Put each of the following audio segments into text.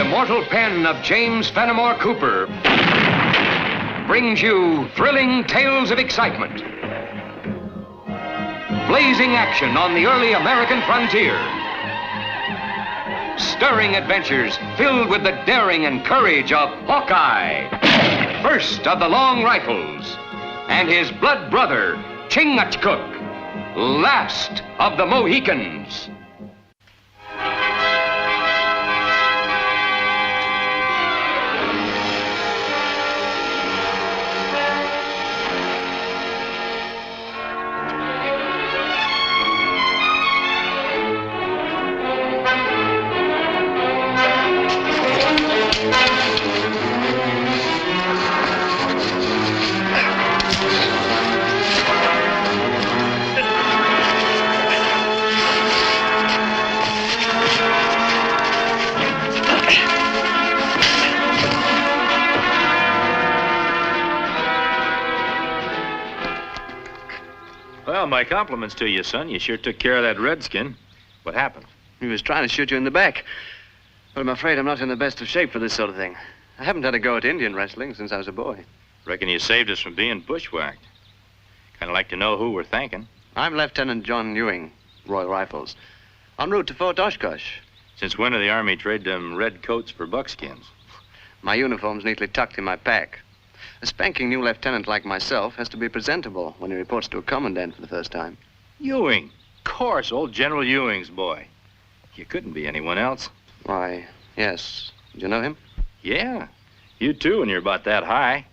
immortal pen of James Fenimore Cooper brings you thrilling tales of excitement, blazing action on the early American frontier, stirring adventures filled with the daring and courage of Hawkeye, first of the Long Rifles, and his blood brother, Chingachgook, last of the Mohicans. Well, my compliments to you, son. You sure took care of that redskin. What happened? He was trying to shoot you in the back. But I'm afraid I'm not in the best of shape for this sort of thing. I haven't had a go at Indian wrestling since I was a boy. Reckon you saved us from being bushwhacked. Kind of like to know who we're thanking. I'm Lieutenant John Ewing, Royal Rifles. En route to Fort Oshkosh. Since when did the Army trade them red coats for buckskins? My uniform's neatly tucked in my pack. A spanking new lieutenant like myself has to be presentable when he reports to a commandant for the first time. Ewing. Of course, old General Ewing's boy. You couldn't be anyone else. Why, yes. Did you know him? Yeah. You too, when you're about that high.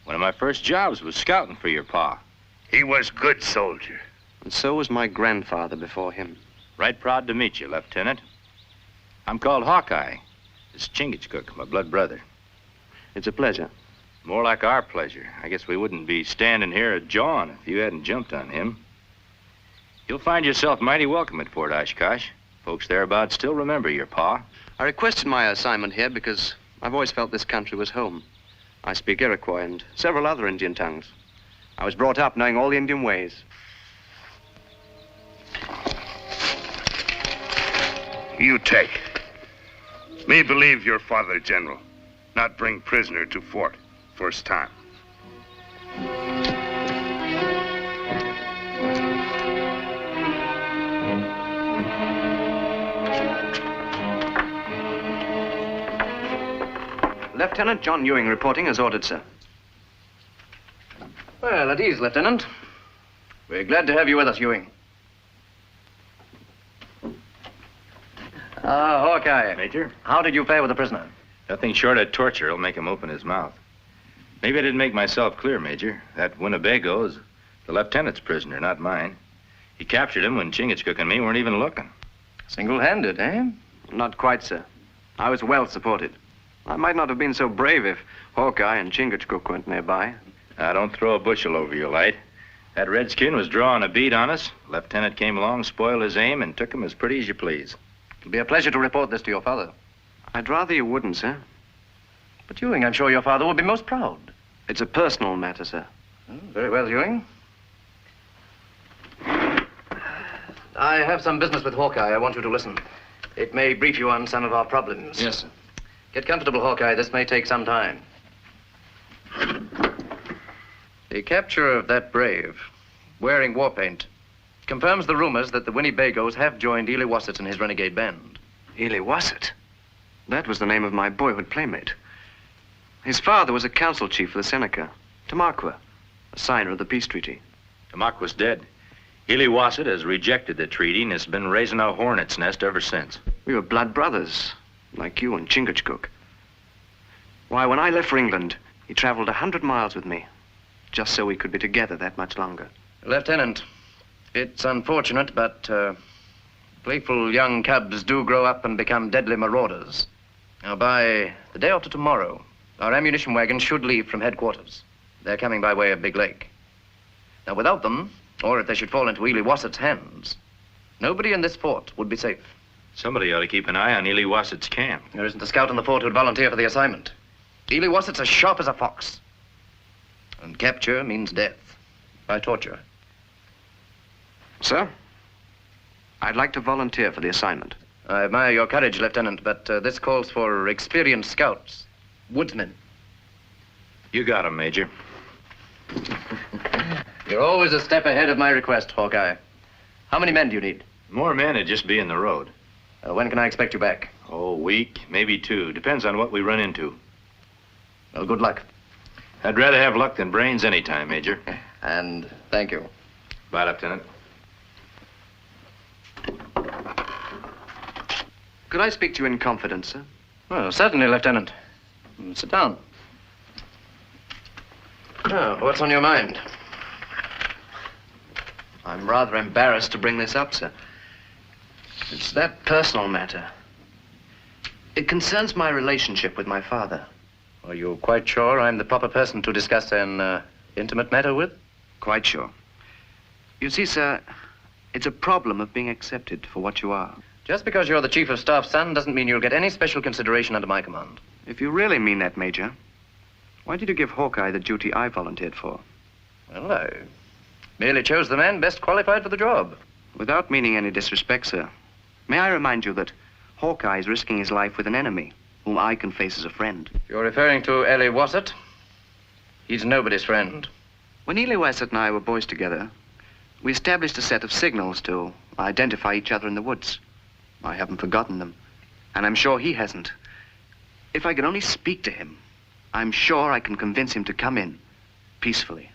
One of my first jobs was scouting for your pa. He was good soldier. And so was my grandfather before him. Right proud to meet you, Lieutenant. I'm called Hawkeye. This is Chingachgook, my blood brother. It's a pleasure. More like our pleasure. I guess we wouldn't be standing here at John if you hadn't jumped on him. You'll find yourself mighty welcome at Fort Oshkosh. Folks thereabouts still remember your pa. I requested my assignment here because I've always felt this country was home. I speak Iroquois and several other Indian tongues. I was brought up knowing all the Indian ways. You take. Me believe your father, General. Not bring prisoner to fort. First time. Lieutenant John Ewing reporting as ordered, sir. Well, at ease, Lieutenant. We're glad to have you with us, Ewing. Hawkeye. Major? How did you fare with the prisoner? Nothing short of torture will make him open his mouth. Maybe I didn't make myself clear, Major. That Winnebago is the lieutenant's prisoner, not mine. He captured him when Chingachgook and me weren't even looking. Single-handed, eh? Not quite, sir. I was well supported. I might not have been so brave if Hawkeye and Chingachgook weren't nearby. Now, don't throw a bushel over your light. That redskin was drawing a bead on us. Lieutenant came along, spoiled his aim, and took him as pretty as you please. It'll be a pleasure to report this to your father. I'd rather you wouldn't, sir. But Ewing, I'm sure your father would be most proud. It's a personal matter, sir. Oh, very well, Ewing. I have some business with Hawkeye. I want you to listen. It may brief you on some of our problems. Yes, sir. Get comfortable, Hawkeye. This may take some time. The capture of that brave, wearing war paint, confirms the rumors that the Winnebagos have joined Ely Wassett and his renegade band. Ely Wassett? That was the name of my boyhood playmate. His father was a council chief for the Seneca, Tamaqua, a signer of the peace treaty. Tamaqua dead. Ely Wassett has rejected the treaty and has been raising a hornet's nest ever since. We were blood brothers, like you and Chingachgook. Why, when I left for England, he traveled 100 miles with me, just so we could be together that much longer. Lieutenant, it's unfortunate, but playful young cubs do grow up and become deadly marauders. Now, by the day after tomorrow, our ammunition wagons should leave from headquarters. They're coming by way of Big Lake. Now, without them, or if they should fall into Ely Wassett's hands, nobody in this fort would be safe. Somebody ought to keep an eye on Ely Wassett's camp. There isn't a scout in the fort who'd volunteer for the assignment. Ely Wassett's as sharp as a fox. And capture means death by torture. Sir, I'd like to volunteer for the assignment. I admire your courage, Lieutenant, but this calls for experienced scouts, woodsmen. You got him, Major. You're always a step ahead of my request, Hawkeye. How many men do you need? More men would just be in the road. When can I expect you back? Oh, a week, maybe 2. Depends on what we run into. Well, good luck. I'd rather have luck than brains any time, Major. And thank you. Bye, Lieutenant. Could I speak to you in confidence, sir? Well, certainly, Lieutenant. Sit down. Oh, what's on your mind? I'm rather embarrassed to bring this up, sir. It's that personal matter. It concerns my relationship with my father. Are you quite sure I'm the proper person to discuss an intimate matter with? Quite sure. You see, sir, it's a problem of being accepted for what you are. Just because you're the Chief of Staff's son doesn't mean you'll get any special consideration under my command. If you really mean that, Major, why did you give Hawkeye the duty I volunteered for? Well, I merely chose the man best qualified for the job. Without meaning any disrespect, sir, may I remind you that Hawkeye is risking his life with an enemy whom I can face as a friend. If you're referring to Ellie Wassett, he's nobody's friend. When Ely Wassett and I were boys together, we established a set of signals to identify each other in the woods. I haven't forgotten them, and I'm sure he hasn't. If I can only speak to him, I'm sure I can convince him to come in peacefully.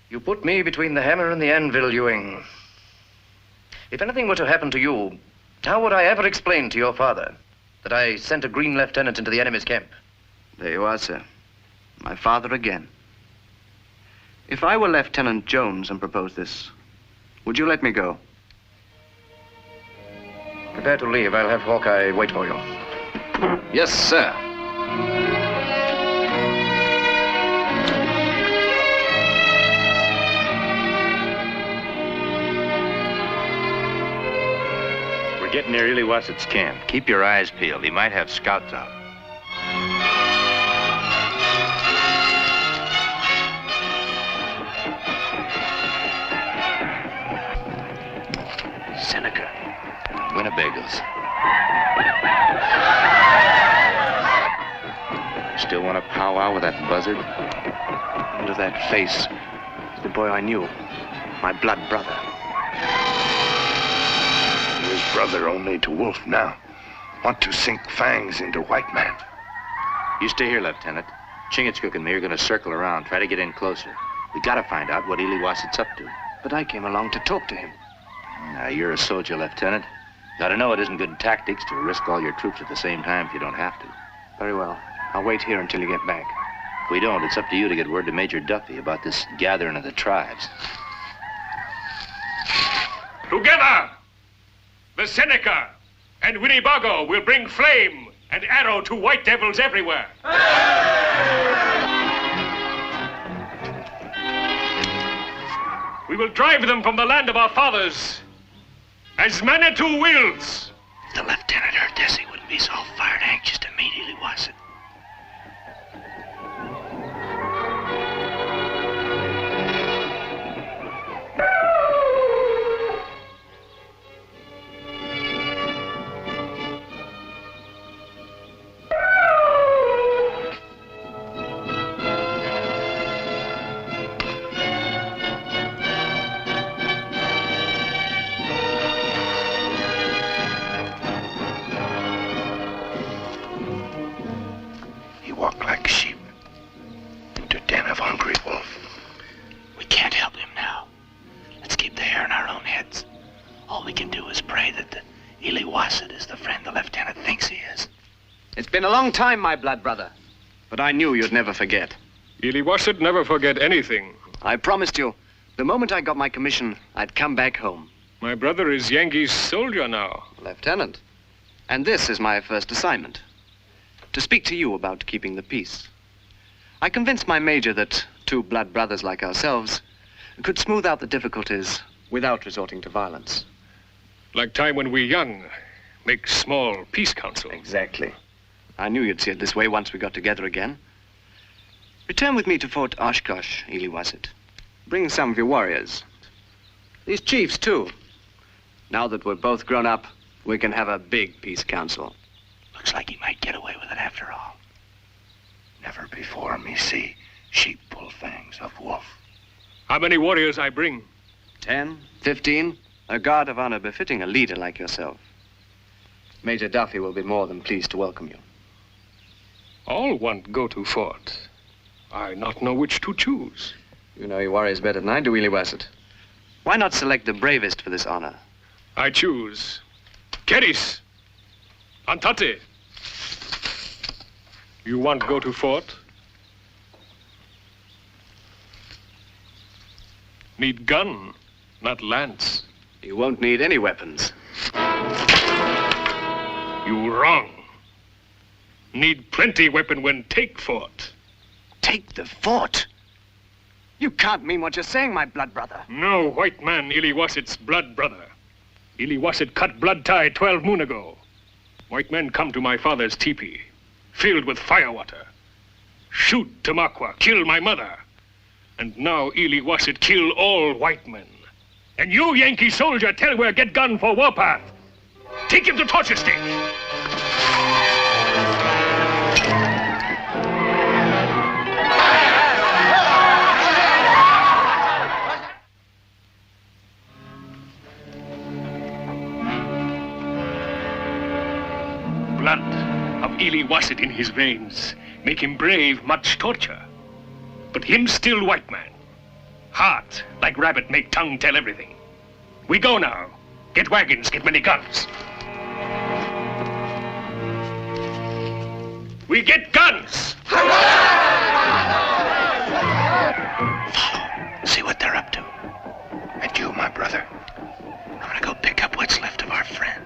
You put me between the hammer and the anvil, Ewing. If anything were to happen to you, how would I ever explain to your father that I sent a green lieutenant into the enemy's camp? There you are, sir. My father again. If I were Lieutenant Jones and proposed this, would you let me go? Prepare to leave. I'll have Hawkeye wait for you. Yes, sir. We're getting near Ely Wassett's camp. Keep your eyes peeled. He might have scouts out. Seneca. Winnebagos. Still want to powwow with that buzzard? Under that face, the boy I knew, my blood brother. His brother only to Wolf now. Want to sink fangs into white man. You stay here, Lieutenant. Chingachgook and me are going to circle around, try to get in closer. We got to find out what Ely Wassett's up to. But I came along to talk to him. Now, you're a soldier, Lieutenant. Got to know it isn't good tactics to risk all your troops at the same time if you don't have to. Very well. I'll wait here until you get back. If we don't, it's up to you to get word to Major Duffy about this gathering of the tribes. Together, the Seneca and Winnebago will bring flame and arrow to white devils everywhere. We will drive them from the land of our fathers as Manitou wills. If the lieutenant heard this, he wouldn't be so fired anxious to meet Ely Wassett. It's been a long time, my blood brother. But I knew you'd never forget. Ely Wassett never forget anything. I promised you, the moment I got my commission, I'd come back home. My brother is Yankee's soldier now. Lieutenant. And this is my first assignment. To speak to you about keeping the peace. I convinced my major that 2 blood brothers like ourselves could smooth out the difficulties without resorting to violence. Like time when we young, make small peace council. Exactly. I knew you'd see it this way once we got together again. Return with me to Fort Oshkosh, Ely Wassett. Bring some of your warriors. These chiefs, too. Now that we're both grown up, We can have a big peace council. Looks like he might get away with it after all. Never before me see sheep pull fangs of wolf. How many warriors I bring? 10, 15, a guard of honor befitting a leader like yourself. Major Duffy will be more than pleased to welcome you. All want go to fort. I not know which to choose. You know your warriors better than I do, Ewing. Why not select the bravest for this honor? I choose Keris, Antate. You want go to fort? Need gun, not lance. You won't need any weapons. You wrong. Need plenty weapon when take fort. Take the fort? You can't mean what you're saying, my blood brother. No white man Iliwasit's blood brother. Iliwasit cut blood tie 12 moon ago. White men come to my father's teepee, filled with firewater. Shoot Tamakwa, kill my mother. And now Iliwasit kill all white men. And you, Yankee soldier, tell where get gun for warpath. Take him to torture stick. Blood of Iliwasit in his veins make him brave much torture. But him still white man. Heart like rabbit make tongue tell everything. We go now. Get wagons, get many guns. We get guns! See what they're up to. And you, my brother, I'm gonna go pick up what's left of our friend.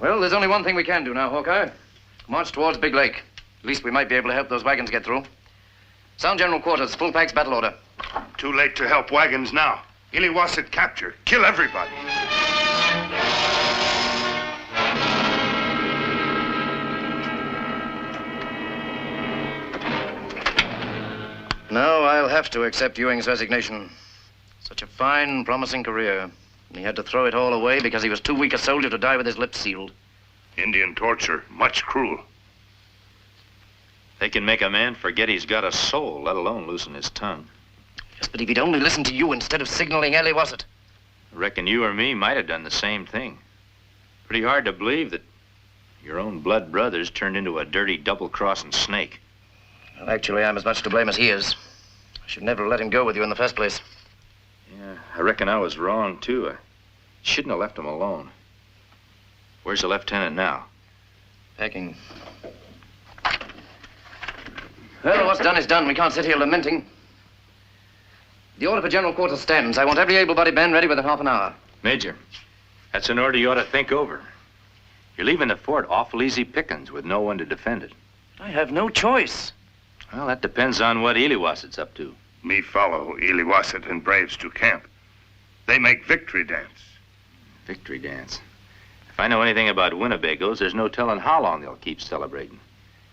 Well, there's only one thing we can do now, Hawkeye. March towards Big Lake. At least we might be able to help those wagons get through. Sound general quarters, full packs, battle order. Too late to help wagons now. Iliwasit capture. Kill everybody. No, I'll have to accept Ewing's resignation. Such a fine, promising career. And he had to throw it all away because he was too weak a soldier to die with his lips sealed. Indian torture, much cruel. They can make a man forget he's got a soul, let alone loosen his tongue. Yes, but if he'd only listened to you instead of signaling Iliwasit. I reckon you or me might have done the same thing. Pretty hard to believe that your own blood brothers turned into a dirty double-crossing snake. Well, actually, I'm as much to blame as he is. I should never have let him go with you in the first place. Yeah, I reckon I was wrong, too. I shouldn't have left him alone. Where's the lieutenant now? Packing. Well, what's done is done. We can't sit here lamenting. The order for general quarters stands. I want every able-bodied man ready within half an hour. Major, that's an order you ought to think over. You're leaving the fort awful easy pickings with no one to defend it. I have no choice. Well, that depends on what Iliwasit's up to. Me follow Iliwasit and braves to camp. They make victory dance. Victory dance. If I know anything about Winnebagos, there's no telling how long they'll keep celebrating.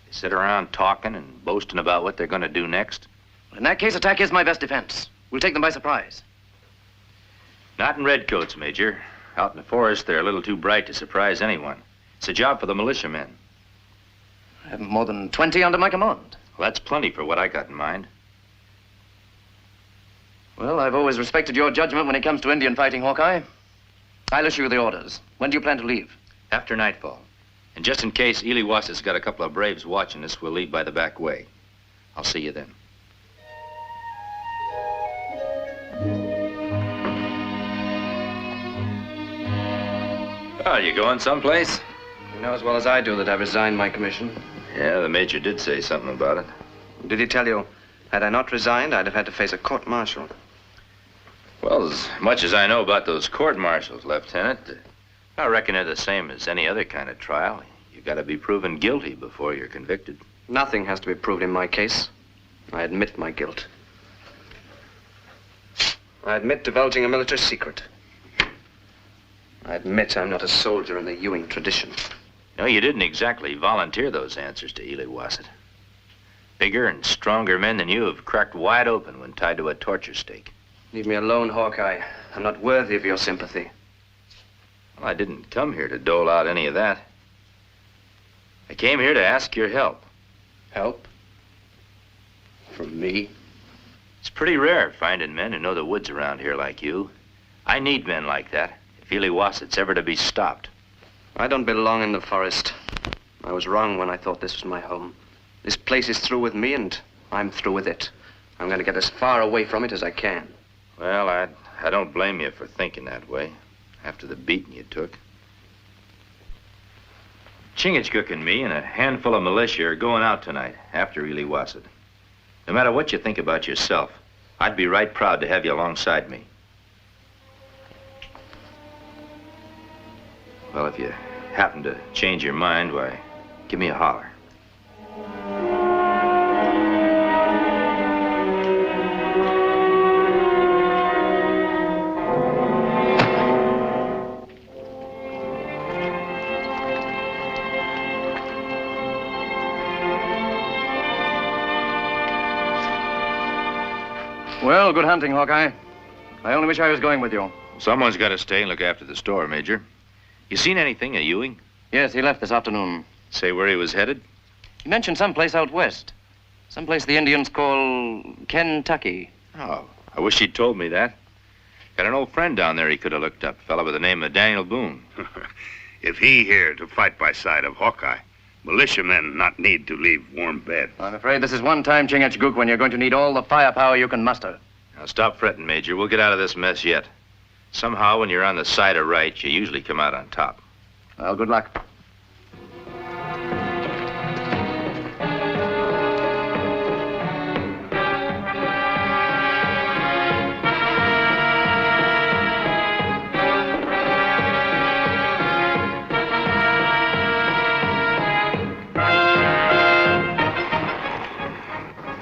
They sit around talking and boasting about what they're going to do next. In that case, attack is my best defense. We'll take them by surprise. Not in redcoats, Major. Out in the forest, they're a little too bright to surprise anyone. It's a job for the militiamen. I have more than 20 under my command. Well, that's plenty for what I got in mind. Well, I've always respected your judgment when it comes to Indian fighting, Hawkeye. I'll issue the orders. When do you plan to leave? After nightfall. And just in case Iliwasit's got a couple of braves watching us, we'll leave by the back way. I'll see you then. Oh, you going someplace? You know as well as I do that I resigned my commission. Yeah, the major did say something about it. Did he tell you, had I not resigned, I'd have had to face a court-martial? Well, as much as I know about those court-martials, Lieutenant, I reckon they're the same as any other kind of trial. You got to be proven guilty before you're convicted. Nothing has to be proved in my case. I admit my guilt. I admit divulging a military secret. I admit I'm not a soldier in the Ewing tradition. No, you didn't exactly volunteer those answers to Ely Wassett. Bigger and stronger men than you have cracked wide open when tied to a torture stake. Leave me alone, Hawkeye. I'm not worthy of your sympathy. Well, I didn't come here to dole out any of that. I came here to ask your help. Help? From me? It's pretty rare finding men who know the woods around here like you. I need men like that if Ely Wassett's ever to be stopped. I don't belong in the forest. I was wrong when I thought this was my home. This place is through with me, and I'm through with it. I'm going to get as far away from it as I can. Well, I don't blame you for thinking that way, after the beating you took. Chingachgook and me and a handful of militia are going out tonight, after Ely Wassett. No matter what you think about yourself, I'd be right proud to have you alongside me. Well, if you happen to change your mind, why, give me a holler. Well, good hunting, Hawkeye. I only wish I was going with you. Someone's got to stay and look after the store, Major. You seen anything of Ewing? Yes, he left this afternoon. Say where he was headed? He mentioned someplace out west. Someplace the Indians call Kentucky. Oh, I wish he'd told me that. Got an old friend down there he could have looked up, a fella by the name of Daniel Boone. If he here to fight by side of Hawkeye, militiamen not need to leave warm bed. I'm afraid this is one time, Chingachgook, when you're going to need all the firepower you can muster. Now stop fretting, Major. We'll get out of this mess yet. Somehow, when you're on the side of right, you usually come out on top. Well, good luck.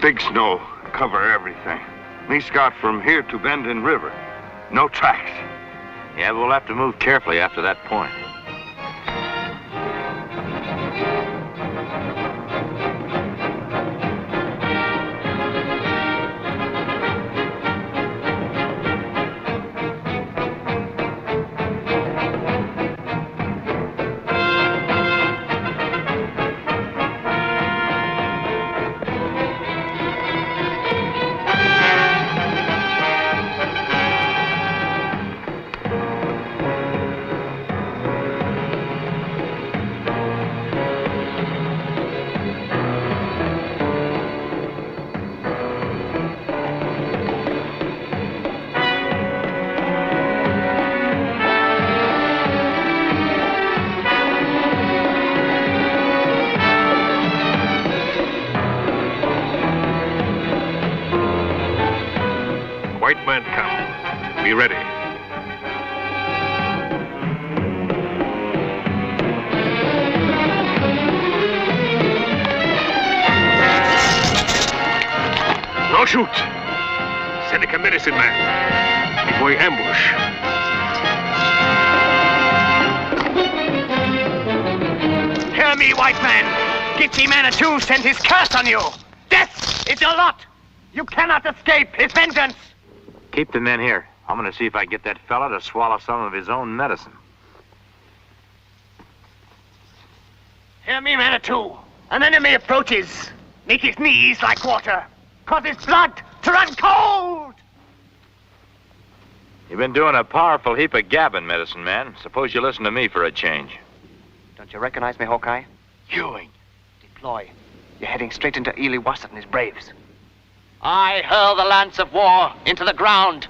Big snow cover everything. Me scout from here to Bendin River. No tracks. Yeah, but we'll have to move carefully after that point. White man come. Be ready. No shoot. Seneca medicine man. Before you ambush. Hear me, white man. Gipsy Manitou sent his curse on you. Death is your lot. You cannot escape his vengeance. Keep the men here. I'm going to see if I can get that fella to swallow some of his own medicine. Hear me, Manitou. An enemy approaches. Make his knees like water. Cause his blood to run cold. You've been doing a powerful heap of gabbing, medicine man. Suppose you listen to me for a change. Don't you recognize me, Hawkeye? Ewing. Deploy. You're heading straight into Ely Wasset and his braves. I hurl the lance of war into the ground.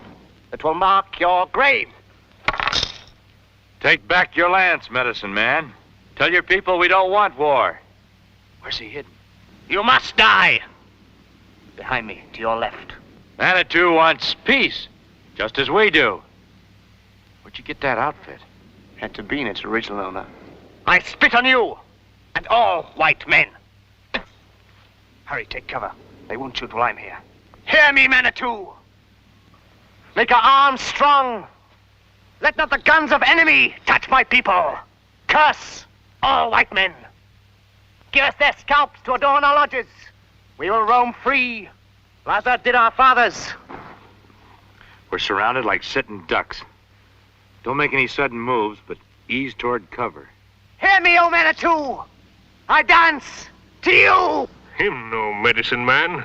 It will mark your grave. Take back your lance, medicine man. Tell your people we don't want war. Where's he hidden? You must die. Behind me, to your left. Manitou wants peace, just as we do. Where'd you get that outfit? Had to be in its original owner. I spit on you and all white men. Hurry, take cover. They won't shoot while I'm here. Hear me, Manitou. Make our arms strong. Let not the guns of enemy touch my people. Curse all white men. Give us their scalps to adorn our lodges. We will roam free, as did our fathers. We're surrounded like sitting ducks. Don't make any sudden moves, but ease toward cover. Hear me, O Manitou. I dance to you. Him no medicine man.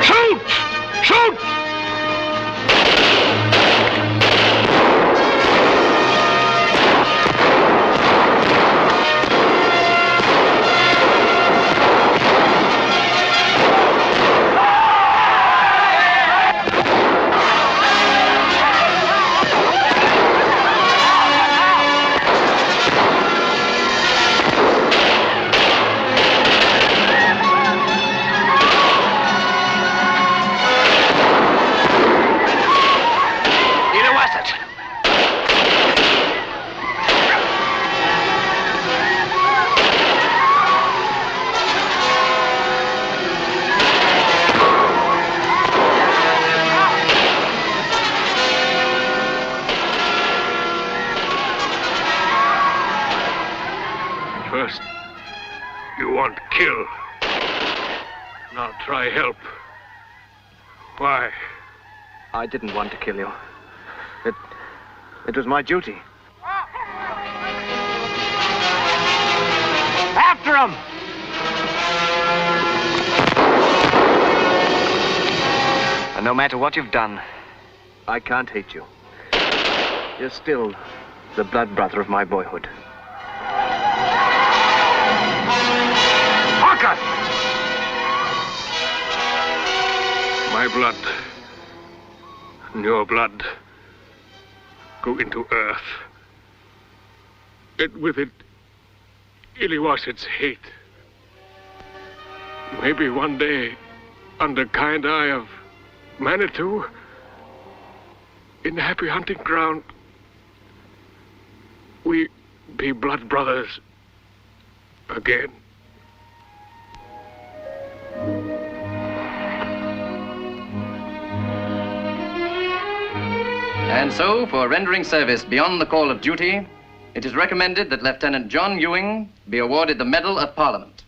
Shoot! Shoot! First, you want to kill. Now try help. Why? I didn't want to kill you. It was my duty. After him! And no matter what you've done, I can't hate you. You're still the blood brother of my boyhood. Hawkeye! My blood and your blood go into earth. And with it, Iliwasset's hate. Maybe one day, under kind eye of Manitou, in the happy hunting ground, we be blood brothers again. And so, for rendering service beyond the call of duty, it is recommended that Lieutenant John Ewing be awarded the Medal of Parliament.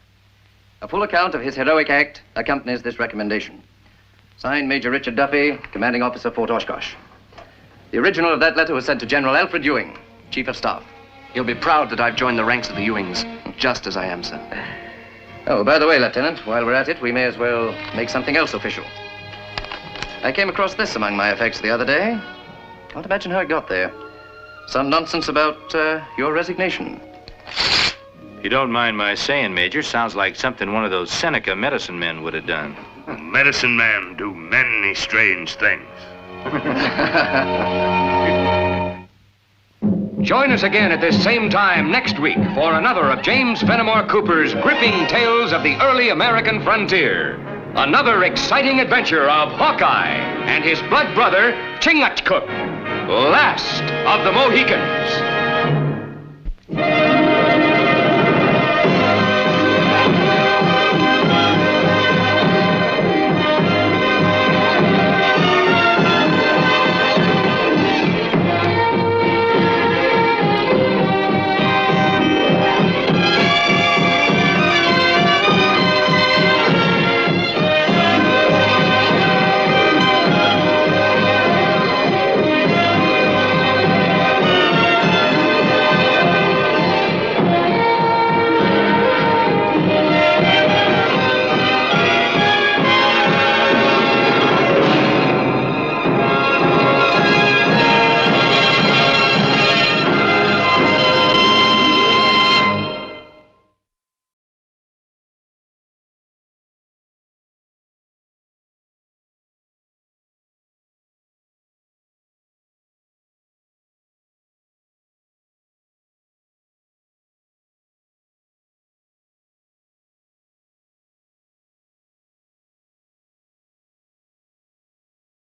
A full account of his heroic act accompanies this recommendation. Signed, Major Richard Duffy, Commanding Officer, Fort Oshkosh. The original of that letter was sent to General Alfred Ewing, Chief of Staff. He'll be proud that I've joined the ranks of the Ewings, just as I am, sir. Oh, by the way, Lieutenant, while we're at it, we may as well make something else official. I came across this among my effects the other day. Can't imagine how it got there. Some nonsense about your resignation. If you don't mind my saying, Major, sounds like something one of those Seneca medicine men would have done. Medicine men do many strange things. Join us again at this same time next week for another of James Fenimore Cooper's gripping tales of the early American frontier. Another exciting adventure of Hawkeye and his blood brother, Chingachgook, last of the Mohicans.